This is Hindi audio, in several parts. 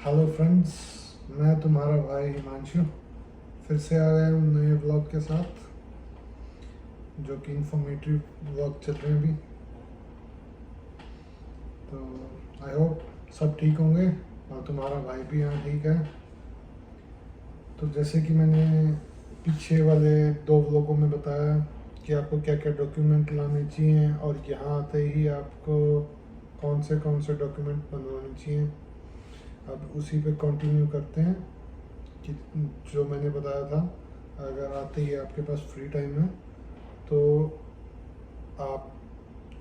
हेलो फ्रेंड्स, मैं तुम्हारा भाई हिमांशु फिर से आ गया हूँ नए ब्लॉग के साथ, जो कि इंफॉर्मेटिव ब्लॉग चल रहे हैं अभी। तो आई होप सब ठीक होंगे और तुम्हारा भाई भी यहाँ ठीक है। तो जैसे कि मैंने पीछे वाले 2 ब्लॉगों में बताया कि आपको क्या क्या डॉक्यूमेंट लाने चाहिए और यहाँ आते ही आपको कौन से डॉक्यूमेंट बनवाने चाहिए, अब उसी पे कंटिन्यू करते हैं कि जो मैंने बताया था। अगर आते ही आपके पास फ्री टाइम है तो आप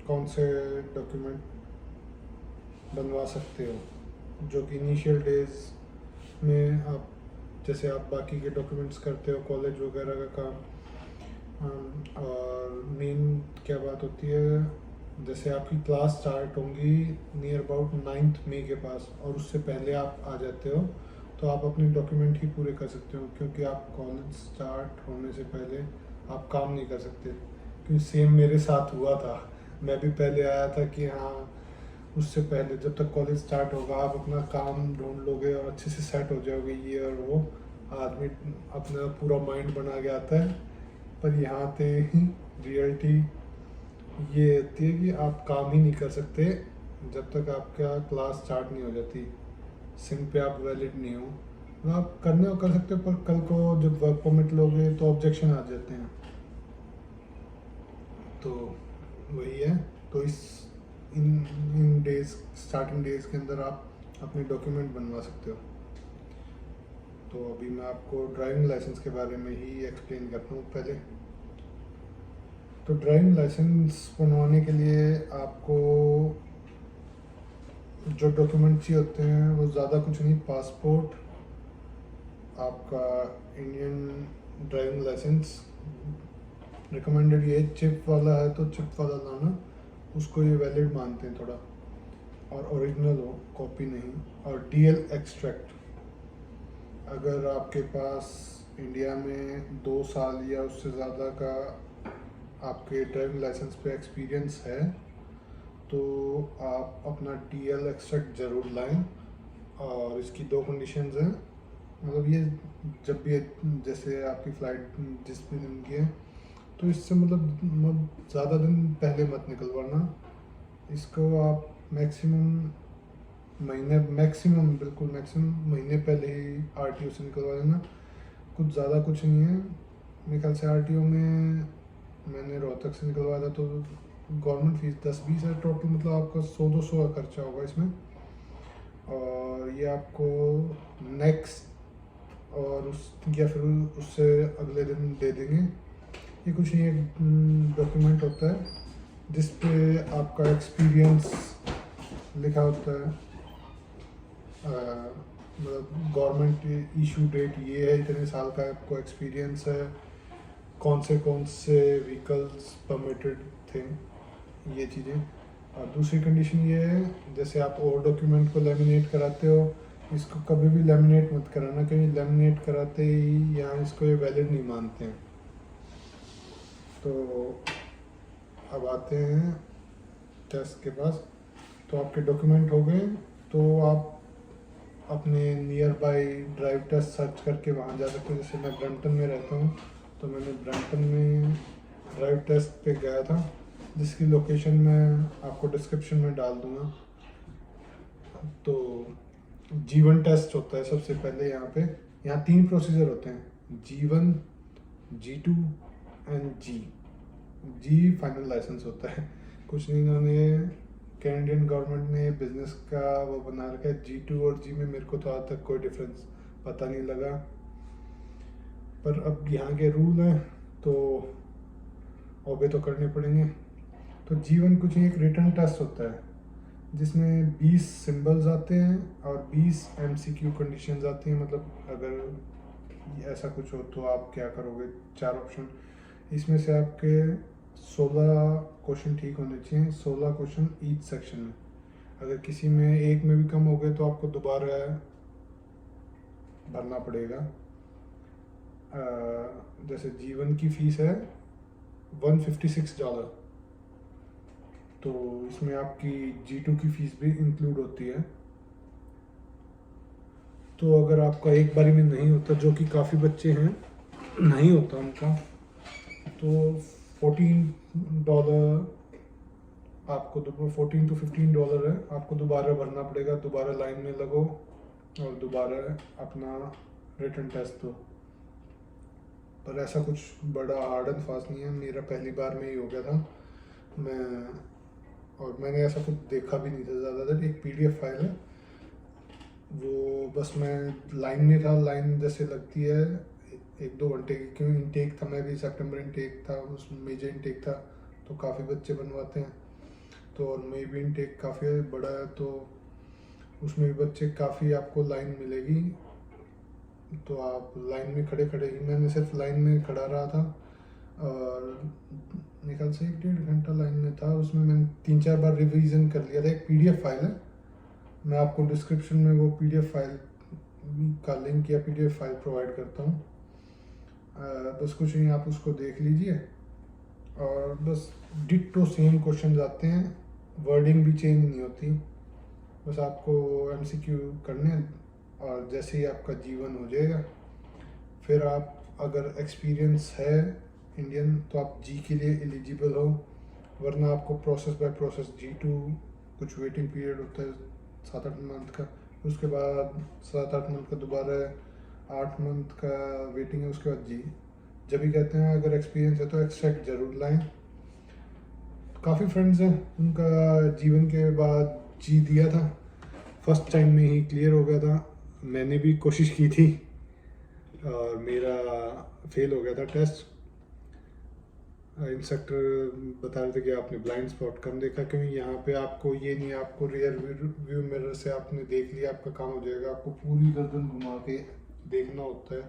कौन से डॉक्यूमेंट बनवा सकते हो, जो कि इनिशियल डेज में आप जैसे आप बाकी के डॉक्यूमेंट्स करते हो कॉलेज वगैरह का काम। और मेन क्या बात होती है, जैसे आपकी क्लास स्टार्ट होंगी नियर अबाउट 9 मई के पास और उससे पहले आप आ जाते हो तो आप अपने डॉक्यूमेंट ही पूरे कर सकते हो, क्योंकि आप कॉलेज स्टार्ट होने से पहले आप काम नहीं कर सकते। क्योंकि सेम मेरे साथ हुआ था, मैं भी पहले आया था कि हाँ उससे पहले जब तक कॉलेज स्टार्ट होगा आप अपना काम ढूंढ लोगे और अच्छे से सेट हो जाओगे, ये और वो आदमी अपना पूरा माइंड बना के आता है। पर यहाँ पे रियलिटी ये होती है कि आप काम ही नहीं कर सकते जब तक आपका क्लास स्टार्ट नहीं हो जाती, सिम पे आप वैलिड नहीं हो। मतलब आप करने को कर सकते हो, पर कल को जब वर्क परमिट लोगे तो ऑब्जेक्शन आ जाते हैं। तो वही है। तो इस इन इन डेज स्टार्टिंग डेज के अंदर आप अपने डॉक्यूमेंट बनवा सकते हो। तो अभी मैं आपको ड्राइविंग लाइसेंस के बारे में ही एक्सप्लेन करता हूँ पहले। तो ड्राइविंग लाइसेंस बनवाने के लिए आपको जो डॉक्यूमेंट चाहिए होते हैं वो ज़्यादा कुछ नहीं, पासपोर्ट, आपका इंडियन ड्राइविंग लाइसेंस, रिकमेंडेड ये चिप वाला है तो चिप वाला लाना, उसको ये वैलिड मानते हैं थोड़ा, और ओरिजिनल हो, कॉपी नहीं, और डीएल एक्सट्रैक्ट। अगर आपके पास इंडिया में 2 साल या उससे ज़्यादा का आपके ड्राइविंग लाइसेंस पे एक्सपीरियंस है तो आप अपना डीएल एक्सट्रैक्ट ज़रूर लाएं। और इसकी 2 कंडीशंस हैं, मतलब ये जब भी जैसे आपकी फ़्लाइट जिस भी दिन की है तो इससे मतलब ज़्यादा दिन पहले मत निकलवाना इसको। आप मैक्सिमम बिल्कुल मैक्सिमम महीने पहले ही आरटीओ से निकलवा लेना। कुछ ज़्यादा कुछ नहीं है, मेरे ख्याल से आरटीओ में मैंने रोहतक से निकलवाया था तो गवर्नमेंट फीस 10-20 है टोटल, मतलब आपका 100-200 का खर्चा होगा इसमें। और ये आपको नेक्स्ट और उस या फिर उससे अगले दिन दे देंगे। ये कुछ नहीं, एक डॉक्यूमेंट होता है जिस पे आपका एक्सपीरियंस लिखा होता है। मतलब गवर्नमेंट इशू डेट ये है, इतने साल का आपको एक्सपीरियंस है, कौन से व्हीकल्स परमिटेड थे, ये चीज़ें। और दूसरी कंडीशन ये है, जैसे आप और डॉक्यूमेंट को लेमिनेट कराते हो, इसको कभी भी लेमिनेट मत कराना, क्योंकि लेमिनेट कराते ही यहाँ इसको ये वैलिड नहीं मानते हैं। तो अब आते हैं टेस्ट के पास। तो आपके डॉक्यूमेंट हो गए तो आप अपने nearby drive test search करके वहाँ जा सकते हो। जैसे मैं ब्रैम्पटन में रहता हूँ तो मैंने ब्रैम्पटन में ड्राइव टेस्ट पे गया था, जिसकी लोकेशन मैं आपको डिस्क्रिप्शन में डाल दूँगा। तो G1 टेस्ट होता है सबसे पहले यहाँ पे। यहाँ 3 प्रोसीजर होते हैं, G1, G2 and ji final licence होता है। कुछ नहीं, इन्होंने कैनेडियन गवर्नमेंट ने बिजनेस का वो बना रखा है। G2 और जी में मेरे को तो आज तक कोई डिफरेंस पता नहीं लगा, पर अब यहाँ के रूल हैं तो ओबे तो करने पड़ेंगे। तो G1 कुछ नहीं, एक रिटन टेस्ट होता है जिसमें 20 सिंबल्स आते हैं और 20 MCQ कंडीशंस आती हैं। मतलब अगर ऐसा कुछ हो तो आप क्या करोगे, 4 ऑप्शन, इसमें से आपके 16 क्वेश्चन ठीक होने चाहिए, 16 क्वेश्चन ईच सेक्शन में। अगर किसी में एक में भी कम हो गए तो आपको दोबारा भरना पड़ेगा। जैसे G1 की फ़ीस है $156, तो इसमें आपकी G2 की फ़ीस भी इंक्लूड होती है। तो अगर आपका एक बारी में नहीं होता, जो कि काफ़ी बच्चे हैं नहीं होता उनका, तो $14 आपको $14 to $15 है, आपको दोबारा भरना पड़ेगा, दोबारा लाइन में लगो और दोबारा अपना रिटन टेस्ट दो। पर ऐसा कुछ बड़ा हार्ड एंड फास्ट नहीं है, मेरा पहली बार में ही हो गया था। मैंने ऐसा कुछ देखा भी नहीं था ज़्यादातर। एक PDF फाइल है, वो बस मैं लाइन में था, लाइन जैसे लगती है 1-2 घंटे की, क्यों इनटेक था, मैं भी सितंबर इनटेक था, उस मेजर इनटेक था, तो काफ़ी बच्चे बनवाते हैं, तो और मे भी इनटेक काफ़ी बड़ा है, तो उसमें भी बच्चे काफ़ी आपको लाइन मिलेगी। तो आप लाइन में खड़े खड़े ही, मैंने सिर्फ लाइन में खड़ा रहा था और मेरे ख्याल से 1-1.5 घंटा लाइन में था। उसमें मैंने 3-4 बार रिवीजन कर लिया था। एक PDF फाइल है, मैं आपको डिस्क्रिप्शन में वो PDF फाइल का लिंक या PDF फाइल प्रोवाइड करता हूँ। बस कुछ नहीं, आप उसको देख लीजिए और बस डिट्टो सेम क्वेश्चन आते हैं, वर्डिंग भी चेंज नहीं होती, बस आपको MCQ करने हैं और जैसे ही आपका जीवन हो जाएगा, फिर आप अगर एक्सपीरियंस है इंडियन तो आप जी के लिए एलिजिबल हो, वरना आपको प्रोसेस बाय प्रोसेस G2, कुछ वेटिंग पीरियड होता है 7-8 मंथ का, उसके बाद 7-8 मंथ का दोबारा 8 मंथ का वेटिंग है, उसके बाद जी। जब भी कहते हैं अगर एक्सपीरियंस है तो एक्सट्रैक्ट जरूर लाएं। काफ़ी फ्रेंड्स हैं उनका जीवन के बाद जी दिया था, फर्स्ट टाइम में ही क्लियर हो गया था। मैंने भी कोशिश की थी और मेरा फेल हो गया था टेस्ट। इंस्ट्रक्टर बता रहे थे कि आपने ब्लाइंड स्पॉट कम देखा, क्योंकि यहाँ पे आपको ये नहीं, आपको रियर व्यू मिरर से आपने देख लिया आपका काम हो जाएगा, आपको पूरी गर्दन घुमा के देखना होता है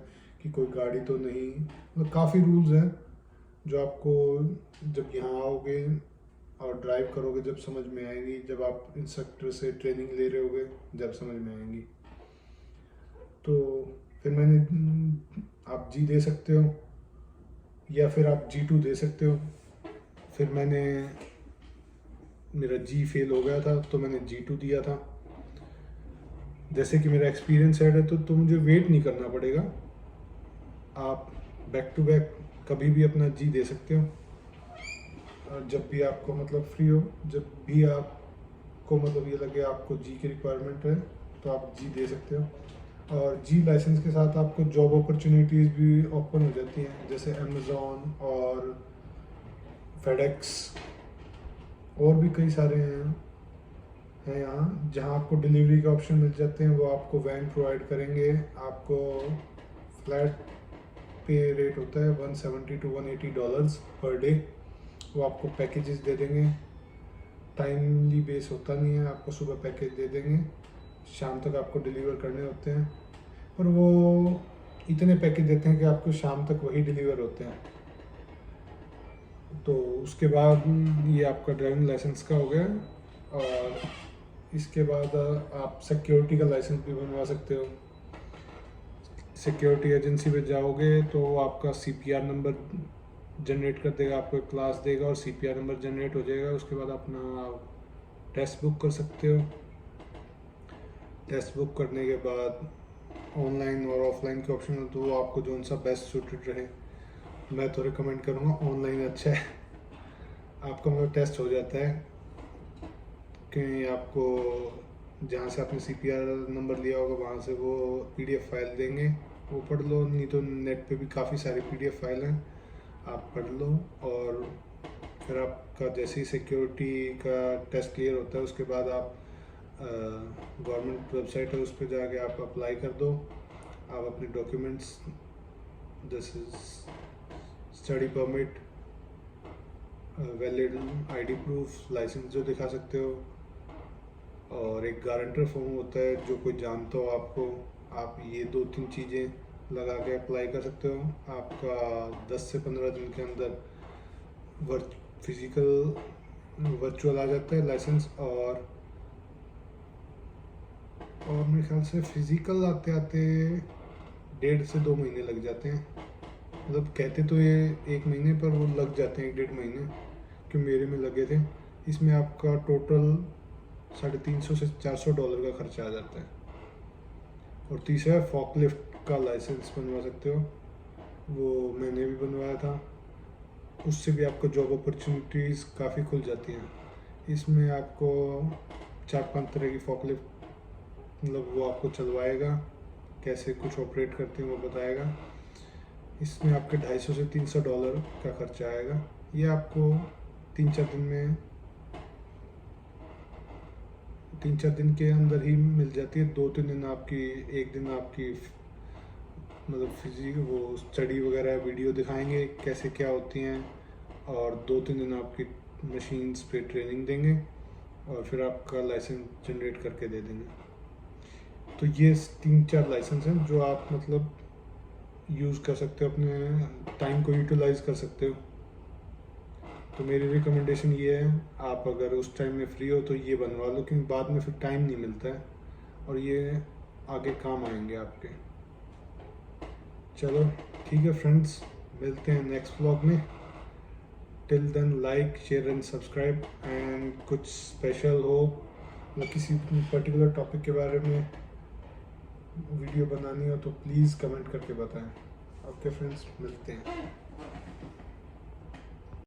कि कोई गाड़ी तो नहीं। मतलब काफ़ी रूल्स हैं जो आपको जब यहाँ आओगे और ड्राइव करोगे जब समझ में आएंगी, जब आप इंस्ट्रक्टर से ट्रेनिंग ले रहे होगे जब समझ में आएंगी। तो फिर आप जी दे सकते हो या फिर आप G2 दे सकते हो। फिर मेरा जी फेल हो गया था तो मैंने G2 दिया था। जैसे कि मेरा एक्सपीरियंस है तो मुझे वेट नहीं करना पड़ेगा, आप बैक टू बैक कभी भी अपना जी दे सकते हो। जब भी आपको मतलब फ्री हो, जब भी आपको मतलब ये लगे आपको जी की रिक्वायरमेंट है तो आप जी दे सकते हो। और जी लाइसेंस के साथ आपको जॉब अपॉर्चुनिटीज़ भी ओपन हो जाती हैं, जैसे अमेज़ॉन और फेडेक्स और भी कई सारे हैं यहाँ जहाँ आपको डिलीवरी का ऑप्शन मिल जाते हैं। वो आपको वैन प्रोवाइड करेंगे, आपको फ्लैट पे रेट होता है $170 to $180 पर डे। वो आपको पैकेजेस दे देंगे, टाइमली बेस होता नहीं है, आपको सुबह पैकेज दे देंगे, शाम तक आपको डिलीवर करने होते हैं। पर वो इतने पैकेज देते हैं कि आपको शाम तक वही डिलीवर होते हैं। तो उसके बाद ये आपका ड्राइविंग लाइसेंस का हो गया। और इसके बाद आप सिक्योरिटी का लाइसेंस भी बनवा सकते हो। सिक्योरिटी एजेंसी पे जाओगे तो आपका CPR नंबर जनरेट कर देगा, आपको एक क्लास देगा और CPR नंबर जनरेट हो जाएगा। उसके बाद अपना टेस्ट बुक कर सकते हो। टेस्ट बुक करने के बाद ऑनलाइन और ऑफलाइन के ऑप्शन है, तो वो आपको जो सा बेस्ट सूटेड रहे। मैं तो रिकमेंड करूँगा ऑनलाइन अच्छा है, आपका मतलब टेस्ट हो जाता है कि आपको जहाँ से आपने CPR नंबर लिया होगा वहाँ से वो PDF फाइल देंगे, वो पढ़ लो। नहीं तो नेट पे भी काफ़ी सारी PDF फाइल हैं, आप पढ़ लो। और फिर आपका जैसे ही सिक्योरिटी का टेस्ट क्लियर होता है उसके बाद आप गवर्नमेंट वेबसाइट है उस पर जाके आप अप्लाई कर दो। आप अपने डॉक्यूमेंट्स जैसे study permit, valid ID proof, licence जो दिखा सकते हो, और एक गारंटर फॉर्म होता है जो कोई जानता हो आपको, आप ये 2-3 चीज़ें लगा के अप्लाई कर सकते हो। आपका 10 से 15 दिन के अंदर वर्चुअल आ जाता है लाइसेंस। और मेरे ख्याल से फिज़िकल आते आते 1.5 से 2 महीने लग जाते हैं। मतलब कहते तो ये 1 महीने पर वो लग जाते हैं 1-1.5 महीने, कि मेरे में लगे थे। इसमें आपका टोटल $350 से $400 का खर्चा आ जाता है। और तीसरा फॉकलिफ्ट का लाइसेंस बनवा सकते हो, वो मैंने भी बनवाया था। उससे भी आपको जॉब अपॉर्चुनिटीज़ काफ़ी खुल जाती हैं। इसमें आपको 4-5 तरह की फॉकलिफ्ट, मतलब वो आपको चलवाएगा, कैसे कुछ ऑपरेट करते हैं वो बताएगा। इसमें आपके $250 से $300 का खर्चा आएगा। ये आपको 3-4 दिन के अंदर ही मिल जाती है। 2-3 दिन आपकी, एक दिन आपकी मतलब फिजिक वो स्टडी वगैरह वीडियो दिखाएंगे कैसे क्या होती हैं, और 2-3 दिन आपकी मशीन्स पे ट्रेनिंग देंगे, और फिर आपका लाइसेंस जनरेट करके दे देंगे। तो ये 3-4 लाइसेंस हैं जो आप मतलब यूज़ कर सकते हो, अपने टाइम को यूटिलाइज कर सकते हो। तो मेरी रिकमेंडेशन ये है, आप अगर उस टाइम में फ्री हो तो ये बनवा लो, क्योंकि बाद में फिर टाइम नहीं मिलता है, और ये आगे काम आएंगे आपके। चलो ठीक है फ्रेंड्स, मिलते हैं नेक्स्ट व्लॉग में। Till then like, share and subscribe, and कुछ स्पेशल हो या किसी पर्टिकुलर टॉपिक के बारे में वीडियो बनानी हो तो प्लीज़ कमेंट करके बताएं। ओके फ्रेंड्स, मिलते हैं।